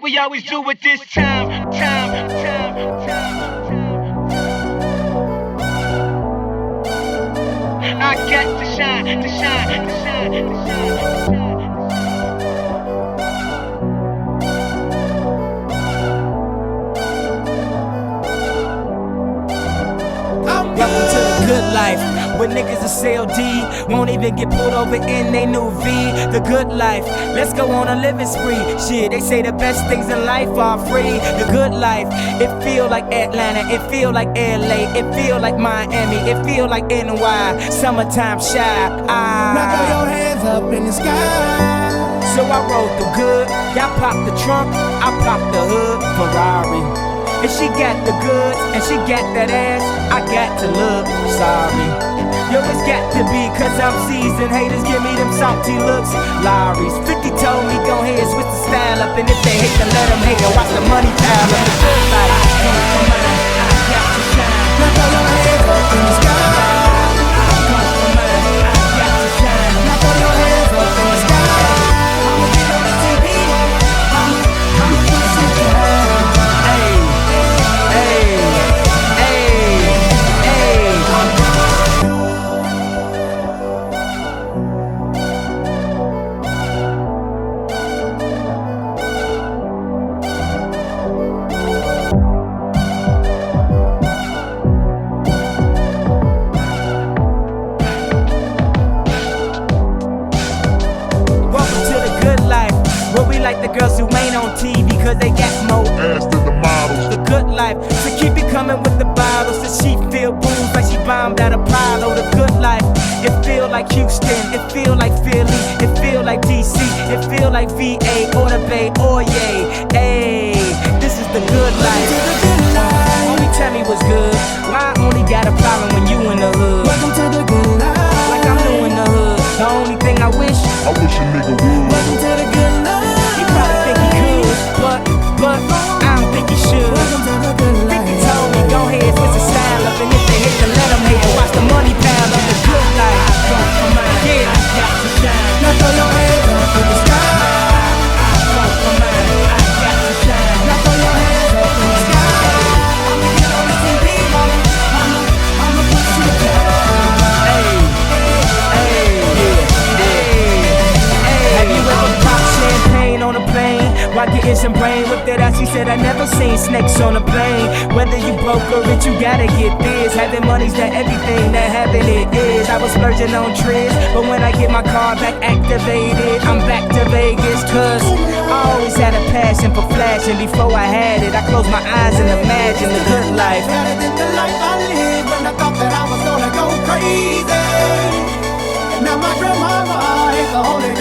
like we always do at this time. I got to shine, to shine, to shine, to shine. Welcome to the good life, where niggas is CLD, won't even get pulled over in they new V. The good life, let's go on a living spree. Shit, they say the best things in life are free. The good life, it feel like Atlanta, it feel like LA, it feel like Miami, it feel like NY, summertime shy. Now throw your hands up in the sky. So I roll through good, y'all pop the trunk, I pop the hood, Ferrari. If she got the goods and she got that ass, I got to look sorry. Yo, it's got to be cause I'm seasoned. Haters give me them salty looks. Lowry's 50 told me go ahead, switch the style up. And if they hate, then let them hate and watch the money pile up. The good life, I got to shine. Now throw your hands up in the sky. Now throw your hands up in the sky. I'ma get on the TV. I'ma put some down. Like the girls who ain't on TV cause they got more ass than the models. The good life, so keep it coming with the bottles. So she feel booze like she bombed out Apollo. The good life, it feel like Houston, it feel like Philly, it feel like DC, it feel like VA or the Bay or yay. Hey, this is the good life. Only tell me what's good. Why I only got a problem when you in the hood? Welcome to the good life. Like I'm new in the hood. The only thing I wish a nigga would. Welcome to the good life. Probably think he could, but I don't think he should. Welcome to the good life. 50 told me go ahead, switch the style up. And if they hate, then let them hate and watch the money pile up. The good life, yeah, I got to shine. Now throw your hands up in the sky. I got to shine. Now throw your hands up in the sky. I'ma get on the TV. I'ma put you down. Have you ever popped champagne on a plane? While getting some brain whipped it out, she said I never seen snakes on a plane. Whether you broke or rich, you gotta get this. Having money's not everything that having it is. I was splurging on trips, but when I get my car back activated, I'm back to Vegas. Cause I always had a passion for flashing. Before I had it, I closed my eyes and imagined the good life. Better than the life I lived when I thought that I was gonna go crazy. And now my grandmama is the only